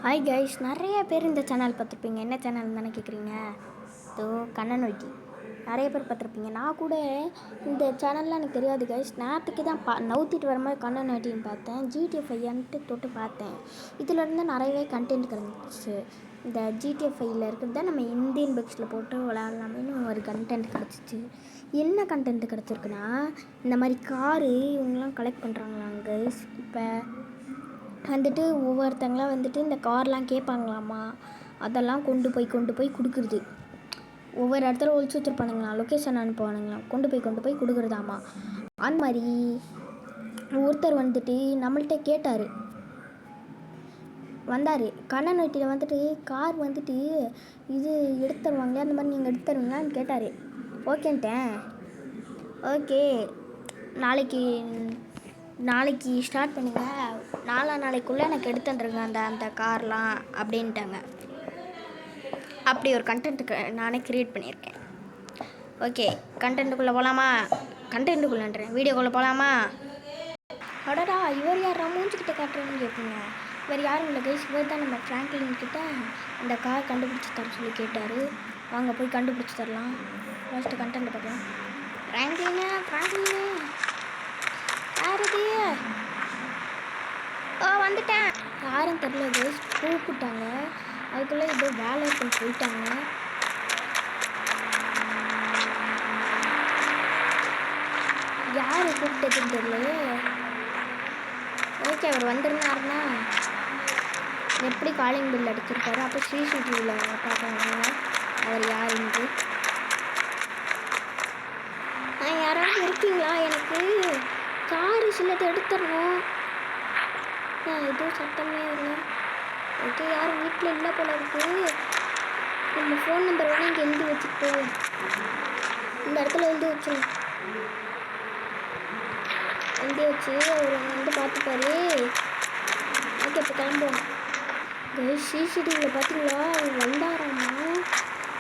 Hi guys, நிறைய பேர் இந்த சேனல் பார்த்துருப்பீங்க. என்ன சேனல் தானே கேட்குறீங்க? ஸோ கண்ணன் வெட்டி நிறைய பேர் பார்த்துருப்பீங்க. நான் கூட இந்த சேனல்லாம் எனக்கு தெரியாது கைஸ். நேற்றுக்கு தான் நவுத்திட்டு வரும்போது கண்ணன் வெட்டின்னு பார்த்தேன். ஜிடிஎஃப்ஐன்ட்டு தொட்டு பார்த்தேன். இதிலேருந்து நிறையவே கண்டென்ட் கிடந்துச்சு. இந்த ஜிடிஎஃப்ஐயில் இருக்கிறது தான் நம்ம இந்தியன் பக்ஸில் போட்டு விளையாடலாமேன்னு ஒரு கண்டென்ட் கிடச்சிச்சு. என்ன கண்டென்ட் கிடச்சிருக்குன்னா, இந்த மாதிரி காரு இவங்கெல்லாம் கலெக்ட் பண்ணுறாங்களாம் கைஸ். இப்போ வந்துட்டு ஒவ்வொருத்தங்களாம் வந்துட்டு இந்த கார்லாம் கேட்பாங்களாமா. அதெல்லாம் கொண்டு போய் கொடுக்குறது. ஒவ்வொரு இடத்துல ஒழிச்சு வச்சுருப்பானுங்களாம், லொக்கேஷன் அனுப்புவானுங்களாம், கொண்டு போய் கொடுக்குறதாமா. அந்த மாதிரி ஒருத்தர் வந்துட்டு நம்மள்கிட்ட கேட்டார், வந்தார். கண்ணன் வெட்டியில் வந்துட்டு கார் வந்துட்டு இது எடுத்து தருவாங்களே, அந்த மாதிரி நீங்கள் எடுத்து தருவீங்களான்னு கேட்டார். ஓகேன்ட்டேன். ஓகே, நாளைக்கு ஸ்டார்ட் பண்ணுங்கள், நாளைக்குள்ளே எனக்கு எடுத்துட்டுருங்க அந்த கார்லாம் அப்படின்ட்டாங்க. அப்படி ஒரு கண்டென்ட்டுக்கு நானே க்ரியேட் பண்ணியிருக்கேன். ஓகே, கண்டென்ட்டுக்குள்ளே போகலாமா? கண்டென்ட்டுக்குள்ளேன்றேன், வீடியோக்குள்ளே போகலாமா? அடடா, இவர் யாரா மூஞ்சிக்கிட்ட காட்டுறேன்னு கேட்பீங்க. இவர் யாரும் இல்லை கைஸ், இவர் தான் நம்ம ஃப்ராங்க்லின் கிட்ட இந்த கார் கண்டுபிடிச்சி தர சொல்லி கேட்டார். வாங்க போய் கண்டுபிடிச்சி தரலாம். ஃபர்ஸ்ட்டு கண்டென்ட் பார்க்கலாம். ஃப்ராங்க்லினு யாருது? வந்துட்டேன். யாரும் தெரியல கைஸ், கூப்பிட்டாங்க. அதுக்குள்ளே ஏதோ வேலை இருக்குன்னு போயிட்டாங்க. யார் கூப்பிட்டதுன்னு தெரியலையே. ஓகே, அவர் வந்துருந்தாருன்னா எப்படி காலிங் பில் அடிச்சிருக்காரு. அப்போ சிசிடிவியில் பார்க்குறாங்க அவர் யாருன்ட்டு. யாராவது இருக்கீங்களா? எனக்கு காரு சிலது எடுத்துடணும். எதுவும் சத்தமே இல்லை. ஓகே, யாரும் வீட்டில் இல்லை போல இருக்கு. நம்ம ஃபோன் நம்பர் வேணால் இங்கே எழுதி வச்சுட்டு இந்த இடத்துல எழுதி வச்சு அவர் வந்து பார்த்துப்பாரு. ஓகே, இப்போ கிளம்புவோம். சிசிடிவியில் பார்த்தீங்களா, அவர் வந்தாராமா.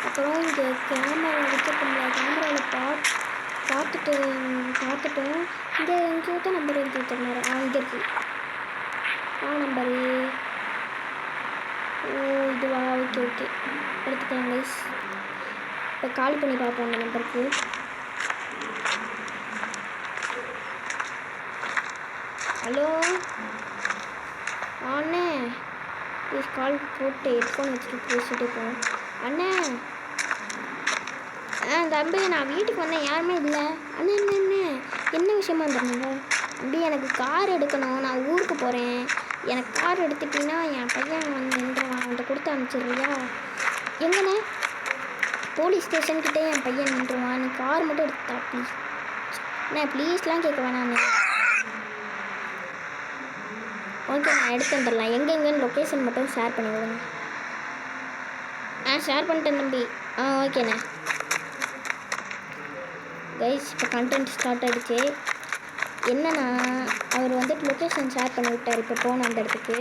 அப்புறம் இங்கே கேமரா வச்சுருக்கோம்ல, கேமராவில் பார்த்துட்டோம். இந்த எங்கேயோ தான் நம்பர் எழுதி வச்சுருந்தாரு. இங்கே இருக்குது நம்பரு. இதுவா? ஓகே எடுத்துக்கலாம் கைஸ். இப்போ கால் பண்ணி பார்ப்போம் அந்த நம்பருக்கு. ஹலோ அண்ணே, ப்ளீஸ் கால் போட்டு ஹெட்ஃபோன் வச்சுட்டு பேசிட்டு போவோம். அண்ணே, தம்பி, நான் வீட்டுக்கு வந்தேன், யாருமே இல்லை. அண்ணே என்ன விஷயமா இருந்தீங்க? தம்பி, எனக்கு கார் எடுக்கணும், நான் ஊருக்கு போகிறேன். எனக்கு கார் எடுத்துட்டிங்கன்னா என் பையன் வந்து நின்றுவான், அவன்கிட்ட கொடுத்து அனுப்பிச்சிடுறியா? எங்கண்ணே? போலீஸ் ஸ்டேஷன்கிட்டே என் பையன் நின்றுவான், நீ கார் மட்டும் எடுத்துட்டா ப்ளீஸ். ப்ளீஸ்லாம் கேட்க வேணாம். ஓகே, நான் எடுத்து வந்துடலாம். எங்கெங்கன்னு லொக்கேஷன் மட்டும் ஷேர் பண்ணி விடுங்க. ஷேர் பண்ணிட்டேன் தம்பி. ஓகேண்ணே. கைஸ், இப்போ கண்டென்ட் ஸ்டார்ட் ஆகிடுச்சு. என்னன்னா, அவர் வந்துட்டு லொக்கேஷன் ஷேர் பண்ணி விட்டார். இப்போ போனோம் அந்த இடத்துக்கு.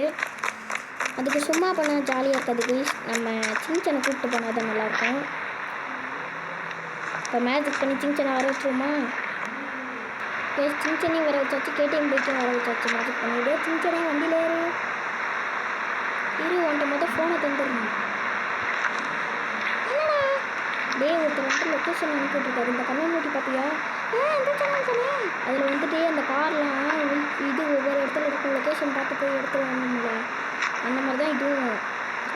அதுக்கு சும்மா போனால் ஜாலியாக இருக்காது கைஸ். நம்ம சின்சனை கூப்பிட்டு போனால் தான் நல்லாயிருக்கும். இப்போ மேஜிக் பண்ணி சின்சனை வர வச்சுருமா? சின்சனையும் வர வச்சாச்சு, கேடிஎம் பைக்கையும் வர வச்சாச்சு. மேஜிக் பண்ணிவிடு. சின்சனே வண்டியில் வந்துட்டு மொதல் ஃபோனை தந்துடணும். ஒருத்தர் வந்துட்டு லொக்கேஷன் அனுப்பிட்டுருக்காரு. இந்த கண்ணன் வெட்டி பார்த்தியா? அந்த சேனல் தானே. அதில் வந்துட்டு அந்த கார்லாம் இது ஒவ்வொரு இடத்துல இருக்கும், லொக்கேஷன் பார்த்து போய் எடுத்து வாங்கணும்ல. அந்த மாதிரி தான் இதுவும்.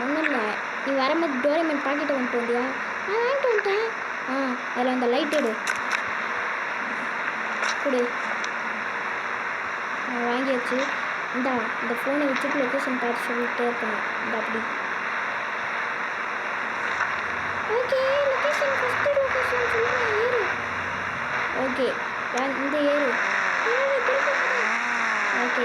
ஒன்றும் இல்லை, நீ வரும்போது டோரேமான் பாக்கெட்டை வந்துட்டு வந்தியா? வாங்கிட்டு வந்துட்டேன். அதில் அந்த லைட் எடு கொடு. வாங்கியாச்சு. இந்த ஃபோனை வச்சுட்டு லொக்கேஷன் பார்த்து சொல்லிகிட்டே இருக்கணும். அப்படி ஓகே. லொக்கேஷன் ஃபஸ்ட்டு லொக்கேஷன் சொல்லுங்கள். ஏறு. ஓகே, இந்த ஏறு. ஓகே,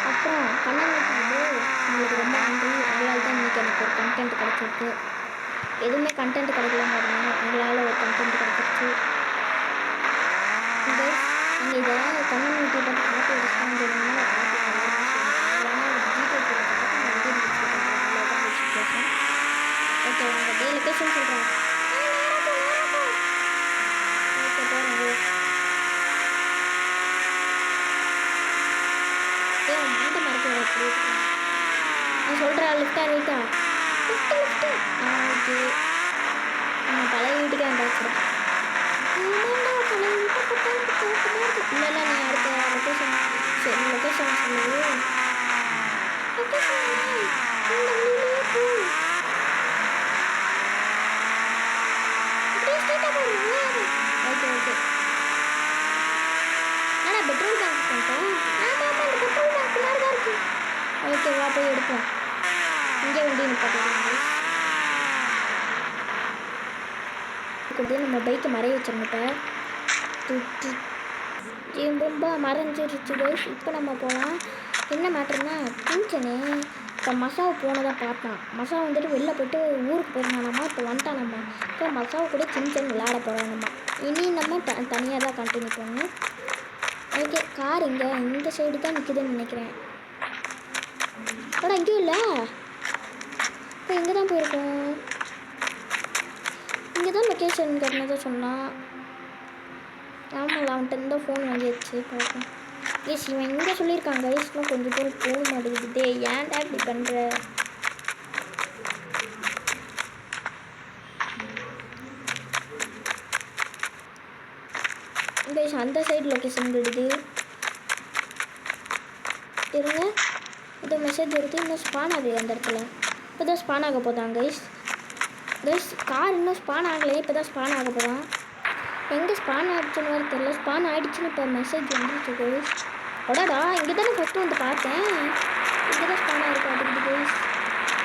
அப்புறம் கண்ணன் வெட்டி உங்களுக்கு ரொம்ப நன்றி. உங்களால் தான் இன்றைக்கி எனக்கு ஒரு கண்டென்ட் கிடச்சிருக்கு. எதுவுமே கண்டென்ட் கிடைக்கலன்னு வரணும், உங்களால் ஒரு கண்டென்ட் கிடச்சிருச்சு. நீங்கள் இதை கண்ணன் வெட்டி பார்த்து காப்பி வச்சுட்டாங்க. ஓகே, உங்கள் டே லொக்கேஷன் சொல்கிறேன். ஓகே, போகிறேன். நான் சொல்கிறேன் லிஃப்டா ரைட்டா லிஃப்ட்டு ஓகே நம்ம பழைய வீட்டுக்கே வந்தாச்சுடும் பழைய வீட்டை பக்கம் இல்லை நீ அடுத்த லொக்கேஷன் சரி லொக்கேஷன் சொல்லு லொக்கேஷன் ஓகே ஓகே ஆனால் பெட்ரோல் பேங்க் பண்ணிட்டோம் ஆமாம் அந்த பெட்ரோல் பேங்க் பின்னாடி தான் இருக்கு ஓகே வா போய் எடுப்போம் இங்கே வண்டி நிப்பாட்டிடுவோம் நம்ம பைக்கை மறைய வச்சிருந்தோம் ரொம்ப மறைஞ்சிருச்சு கைஸ் இப்போ நம்ம போகலாம் என்ன மேட்டர்னா கிஞ்சனு இப்போ மசாவை போனதாக பார்த்தான் மசா வந்துட்டு வெளில போய்ட்டு ஊருக்கு போயிருந்தானம்மா இப்போ வந்துட்டானம்மா இப்போ மசாவை கூட கிஞ்சன் விளையாட போகிறானம்மா இனி நம்ம தனியாக தான் கண்டினியூ பண்ணணும் ஓகே கார் இங்கே இந்த சைடு தான் நிற்குதுன்னு நினைக்கிறேன் ஆனால் இங்கேயும் இல்லை இப்போ இங்கே தான் போயிருக்கோம் இங்கே தான் லொக்கேஷன் கட்டினதான் சொன்னான் ஆமாம் அவன்கிட்ட இருந்தால் ஃபோன் வாங்கிடுச்சு பார்ப்போம் கைஸ் இவன் எங்கே சொல்லியிருக்காங்க கைஸ்லாம் கொஞ்சம் பேர் போக மாட்டேங்குது ஏன்டா இப்படி பண்ணுற கைஸ் அந்த சைடு லொக்கேஷன் விடுது இருங்க ஏதோ மெசேஜ் வருது இன்னும் ஸ்பான் ஆகலை அந்த இடத்துல இப்போ தான் ஸ்பான் ஆக போதான் கைஸ் கார் இன்னும் ஸ்பான் ஆகலை இப்போ தான் ஸ்பான் ஆக போதான் எங்கே ஸ்பான் ஆகிடுச்சுன்னு வேறு தெரியல ஸ்பான் ஆகிடுச்சுன்னு இப்போ மெசேஜ் வந்துருச்சு கைஸ் அடாடா இங்கே தானே ஃபஸ்ட்டு வந்து பார்த்தேன் இங்கே தான் ஸ்பான் ஆகிருக்கு அதுக்கு கைஸ்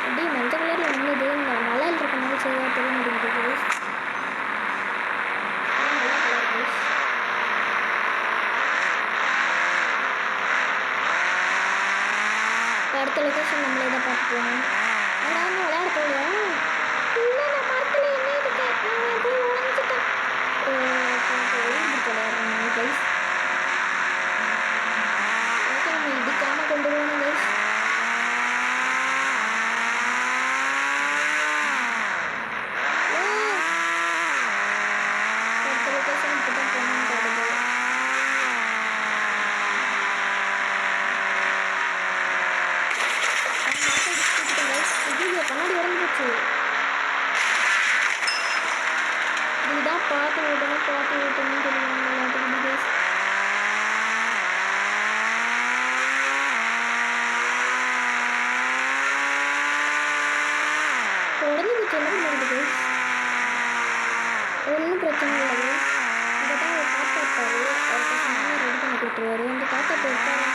அப்படியே மஞ்சள் கலரில் வந்தது இந்த மலையில் இருக்கனால சரியாக தெரிய முடியுது கைஸ் அடுத்த லொக்கேஷன் நம்மளே தான் பார்த்து போகணும் ஆனால் இன்னும் விளையாட போகலையா இல்லை நான் மரத்தில் என்ன இருக்கு நான் போய் உழைஞ்சிட்டேன் விளையாடுறேன் கைஸ் ஓகே நம்ம இடிக்காமல் கொண்டு போகணும் கைஸ் அடுத்த லொக்கேஷன் இப்போ தான் போகணும்னு காட்டுது கண்ணாடி உடம்பு போச்சு இதுதான் பார்த்து விட்டணும் சொல்லுவாங்க கைஸ் உடனே போச்சு என்ன பண்ணுறது கைஸ் ஒன்றும் பிரச்சனை இல்லை கைஸ் இங்கே தான் ஒரு தாத்தா இருப்பார் அவருக்கு சாமான் ரெடி பண்ணி கொடுத்துருவாரு அந்த தாத்தா போயிருக்காரு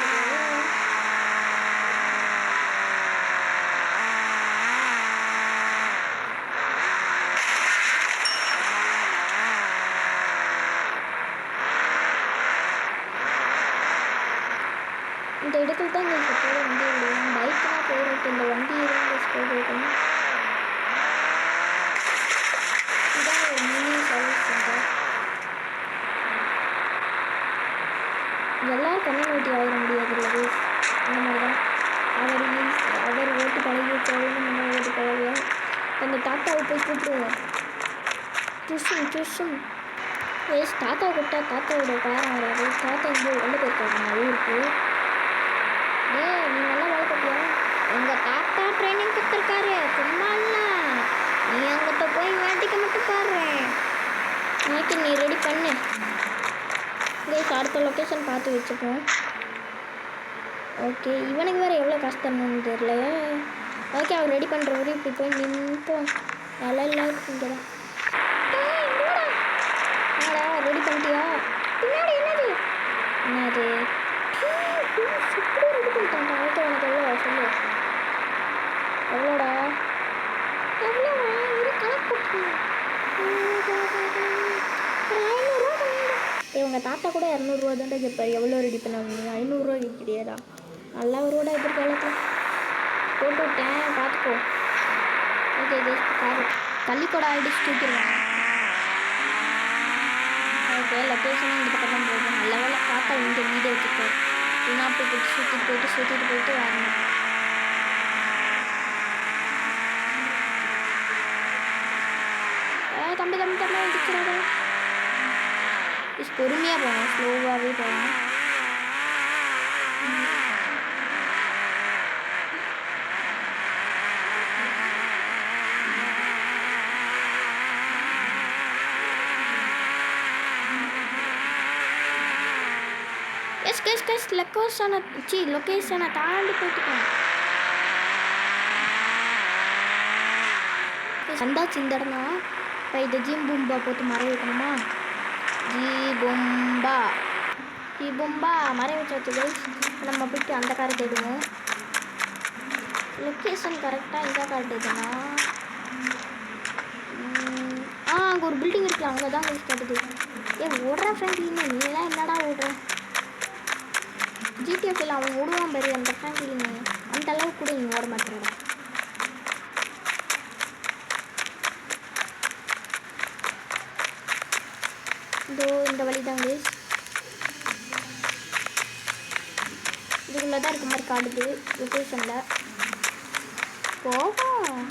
இந்த இடத்துல தான் எங்களுக்கு போகிற வண்டி விடுவோம் பைக்கெலாம் போகிறதுக்கு இந்த வண்டி தான் போகிறதுக்கணும் இதுதான் ஒரு மினி சர்வீஸ் சென்டர் எல்லோரும் கண்ணன் ஓட்டி ஆகிட முடியாது இல்லை அந்த மாதிரி தான் அவர் ஓட்டு பழகி வச்சாலும் நம்ம ஓட்டு பழகல அந்த தாத்தாவை போய் கூப்பிடுவோம் டியூஷன் தாத்தாவை கூப்பிட்டா தாத்தாவோட பேரன் வராது தாத்தா இங்கே வெளில போயிருக்காங்க ஊருக்கு நீ நல்லா வேலை பார்த்தியா எங்கள் தாத்தா ட்ரைனிங் கொடுத்துருக்காரு சும்மா இல்லை நீ அங்கிட்ட போய் வேட்டிக்க மட்டும் பாரு ஓகே நீ ரெடி பண்ணு அடுத்த லொக்கேஷன் பார்த்து வச்சுப்போம் ஓகே இவனுக்கு வேறு எவ்வளோ காசு தரணும்னு தெரியல ஓகே அவர் ரெடி பண்ணுறவரு இப்படி போய் நின்றுப்போம் நல்லா இல்லை இங்கே தான் ரெடி பண்ணிட்டியா பின்னாடி என்னது சூப்பராக ரெடி பண்ணிட்டான்டா ஓகே உனக்கு எவ்வளோ சொல்லு எவ்வளோடா எவ்வளோவா இரு கணக்கு போட்டு இவங்க தாத்தா கூட 200 தான்டா கேட்பார் எவ்வளோ ரெடி பண்ணாங்க 500 கிடையாதா நல்லா வருவோட எதிர்காலத்தில் போட்டு விட்டேன் பார்த்துக்கோ ஓகே காரு தள்ளிக்கூட ஆகிடுச்சு தூக்கிடுவேன் ஓகே லொக்கேஷன் இந்த பக்கம் தான் போகும் நல்ல வேலை தாத்தா இங்கே வீடு வச்சுருக்காரு இன்னும் அப்படி போயிட்டு சுற்றிட்டு போயிட்டு வரணும் தம்பி வந்துக்கிறாரு பொறுமையாக போகணும் ஸ்லோவாகவே போகணும் எஸ் கைஸ் கைஸ் லொக்கேஷனை தாண்டி போயிட்டுக்கேன். வந்தாச்சு இந்த இடம் தான். இப்போ இது ஜீம் பூம்பா போட்டு மறைய வைக்கணுமா? ஜீ பூம்பா மறைய வச்சு கைஸ். நம்ம போய்ட்டு அந்த காரை தேடுவோம். லொக்கேஷன் கரெக்டாக எங்கே காட்டுதுன்னா அங்கே ஒரு பில்டிங் இருக்குல்ல, அங்கே தான் கைஸ் காட்டுது. ஓடுற ஃப்ரெண்ட்லின்னு நீலாம் என்னடா ஓடுற? ஜிடிஎஃப்ல அவன் ஓடுவான் பாரு அந்த ஃப்ரெண்ட்லின்னு, அந்த அளவுக்கு கூட நீ ஓட மாட்டேறா. இந்த வழி தான் கைஸ். இதுக்குள்ளே தான் இருக்க மாதிரி காட்டுது லொக்கேஷனில். போகும்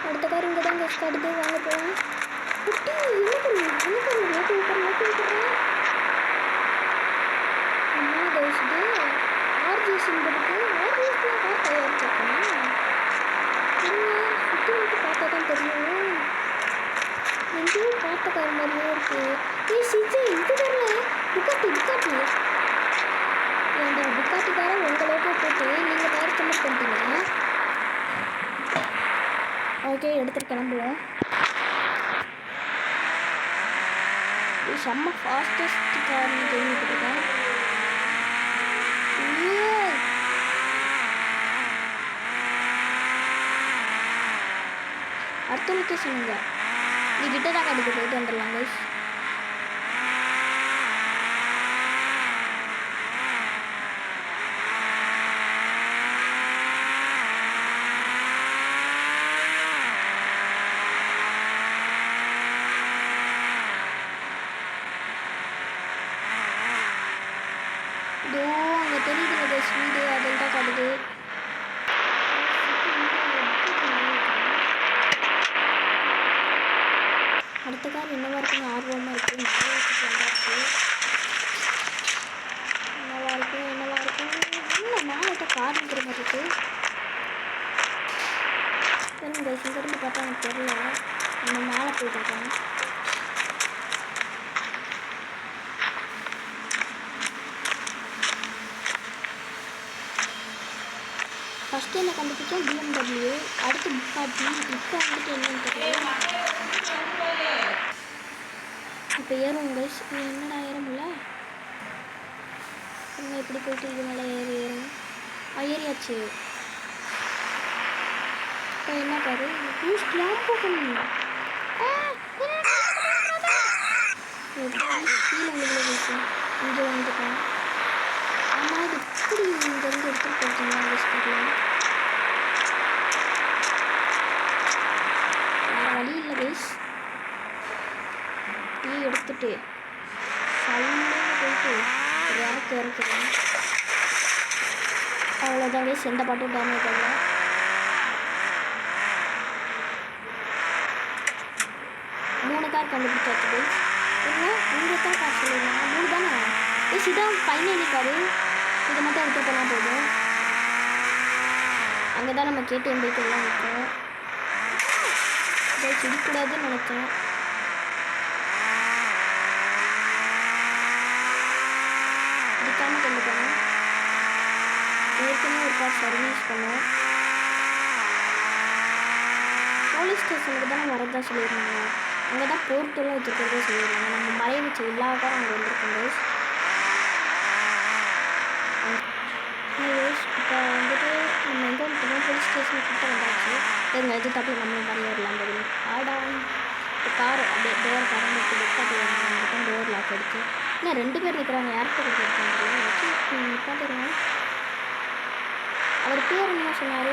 அடுத்த கார் இங்கே தான் கைஸ் காட்டுது. வாங்க போவோம். குட்டி என்ன பண்ணுறேன் என்ன கைஸ் இது ஆர்ஜிஎஸ்ன்றதுக்கு ஆர்ஜிஎஸ்லாம் கார் தயாரிச்சிருக்கேன். சுற்றி வந்து பார்த்தா தான் தெரியும். எங்கேயோ பார்த்த கார் மாதிரியே இருக்குது. சிஜி இது வரல புக்காட்டி அந்த புக்காட்டிக்கார உங்களோட போட்டு நீங்கள் டயர் கம்மி பண்ணிட்டீங்க. ஓகே எடுத்துகிட்டு கிளம்புவோம். செம்ம ஃபாஸ்டஸ்ட் கார்னு கேள்விப்பட்டிருக்கேன். அடுத்த லொக்கேஷன் இங்கே நீ கிட்ட தான் கடைக்கு போயிட்டு வந்துடலாம் கைஸ். இதோ அங்கே தெரியுதுங்க கைஸ் வீடு, அதில் தான் காட்டுது. அடுத்த கார் என்னவா இருக்குன்னு ஆர்வமாக இருக்குது. என்னவா இருக்கும் இல்லை மேலே கார் இருக்கிற மாதிரி இருக்குது. சரிங்க கைஸ் இங்கிருந்து பார்த்தா எனக்கு தெரியல. நம்ம மேலே போயிட்டுருக்கோம். ஃபஸ்ட்டு என்ன கண்டுபிடிச்சோம் BMW, அடுத்து புக்காட்டி, இப்போ வந்துட்டு என்னன்னு தெரியல. இப்போ ஏறும் கைஸ். என்னடா ஏறும்ல இன்னும் எப்படி போயிட்டு இது மேலே ஏறும். ஏறியாச்சு. இப்போ என்ன பாரு பூஸ்ட்லாம் போகணும். கீழே உங்களுக்கு இங்கே வந்துட்டேன். ஆனால் இது இப்படி இங்கேருந்து எடுத்துகிட்டு போகிறீங்க கைஸ்லாம். வேறு வழி இல்லை கைஸ். எடுத்துட்டு போயிட்டு இறக்குறேன். அவ்வளோதான் கைஸ். எந்த பாட்டும் டேமேஜ் ஆகல. மூணு கார் கண்டுபிடிச்சாச்சு கைஸ். இங்கே தான் கார் சொல்லிடுவாங்க. 3 தானே கைஸ். இதான் ஃபைனலி காரு. இதை மட்டும் எடுத்துகிட்டு போனால் போதும். அங்கே தான் நம்ம KTM பைக் எல்லாம் இருக்கோம். இதை சிடிக்கூடாதுன்னு நினச்சேன். இதுக்கான கொண்டு போனோம். ஏற்கனவே ஒரு கார் சர்வீஸ் பண்ணோம். போலீஸ் ஸ்டேஷனுக்கு தான் வரதா சொல்லியிருந்தாங்க. அங்கே தான் போர்ட்டெல்லாம் வச்சுருக்கிறதே சொல்லியிருந்தாங்க. நம்ம மறைய வச்சு எல்லா காரும் அங்கே வந்துருக்கோம். இப்போ வந்துட்டு நம்ம எங்கே வந்துட்டோம் போலீஸ் ஸ்டேஷன் கிட்ட வந்தாச்சு. எங்கள் எதிர்த்தாப்பில் நம்மளும் மறைய வரலாம் போது ஆடா. இப்போ கார் அப்படியே டோர் திறந்துட்டு புக்காட்டி வந்துட்டு டோர் லாக் அடிச்சு இன்னும் 2 பேர் இருக்கிறாங்க. ஏர்போர்ட் இருக்காங்க வச்சு நிப்பாட்டிடுங்க. அவர் பேர் என்ன சொன்னார்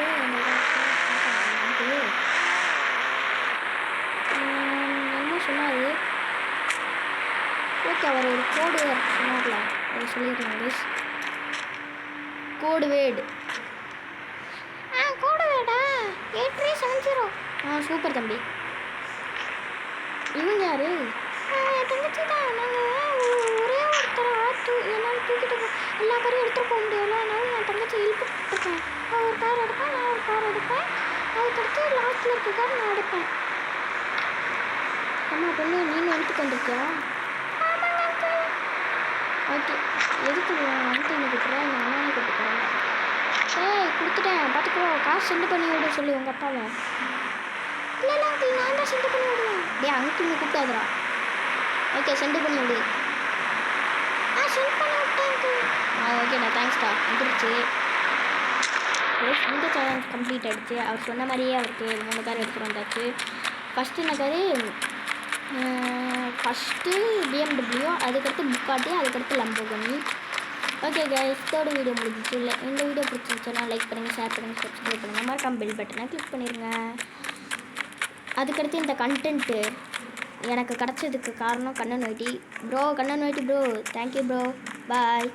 என்ன சொன்னார்? ஓகே அவர் ஒரு கோடு சொன்னார்ல அதை சொல்லிடுறாங்க. கோடு வேர்டு கோடு வேர்டா 8370. சூப்பர் தம்பி. இவங்க யாரு? தங்கச்சி தான். நாங்கள் ஒரே ஒருத்தர் என்னால் தூக்கிட்டு எல்லா காரையும் எடுத்துகிட்டு போக முடியல. அதனால என் தங்கச்சி இழுத்துட்ருக்கேன். அவள் ஒரு கார் எடுப்பேன், நான் ஒரு கார் எடுப்பேன். அதுக்கடுத்து லாஸ்ட்டில் இருக்க கார் நான் எடுப்பேன். அம்மா பொண்ணு நீனும் எடுத்துட்டு வந்திருக்கியா? ஓகே. எதுக்கு அங்கிள் என்ன கூப்பிட்றேன், எங்கள் அண்ணானே கூப்பிட்டுக்கிறேன். ஏய் கொடுத்துட்டேன் பார்த்துக்கோ, காசு சென்ட் பண்ணி விட சொல்லி உங்கள் அப்பாவை. இல்லை இல்லை அங்கிள், நான் தான் சென்ட் பண்ணி விடுவேன். டேய் அங்கிள்னு கூப்பிட்டாதுரா. ஓகே சென்ட் பண்ணி விடு. சென்ட் பண்ணி விட்டேன். ஓகேண்ணா தேங்க்ஸ்டா, வந்துருச்சு. இந்த சேலஞ்ச் கம்ப்ளீட் ஆகிடுச்சு. அவர் சொன்ன மாதிரியே அவருக்கு 3 கார் எடுத்துகிட்டு வந்தாச்சு. ஃபஸ்ட்டு என்ன காரு, ஃபஸ்ட்டு BMW, அதுக்கடுத்து புக்காட்டி, அதுக்கடுத்து லம்போகினி. ஓகே கைஸ், இதோட வீடியோ முடிஞ்சிச்சு. இல்லை இந்த வீடியோ பிடிச்சிருந்துச்சுன்னா லைக் பண்ணுங்கள், ஷேர் பண்ணுங்கள், சப்ஸ்கிரைப் பண்ணுங்கள், மறக்காம பெல் பட்டனை கிளிக் பண்ணிடுங்க. அதுக்கடுத்து இந்த கண்டென்ட்டு எனக்கு கிடச்சதுக்கு காரணம் கண்ணன் வைட்டி ப்ரோ. கண்ணன் வைட்டி ப்ரோ, தேங்க்யூ ப்ரோ, பாய்.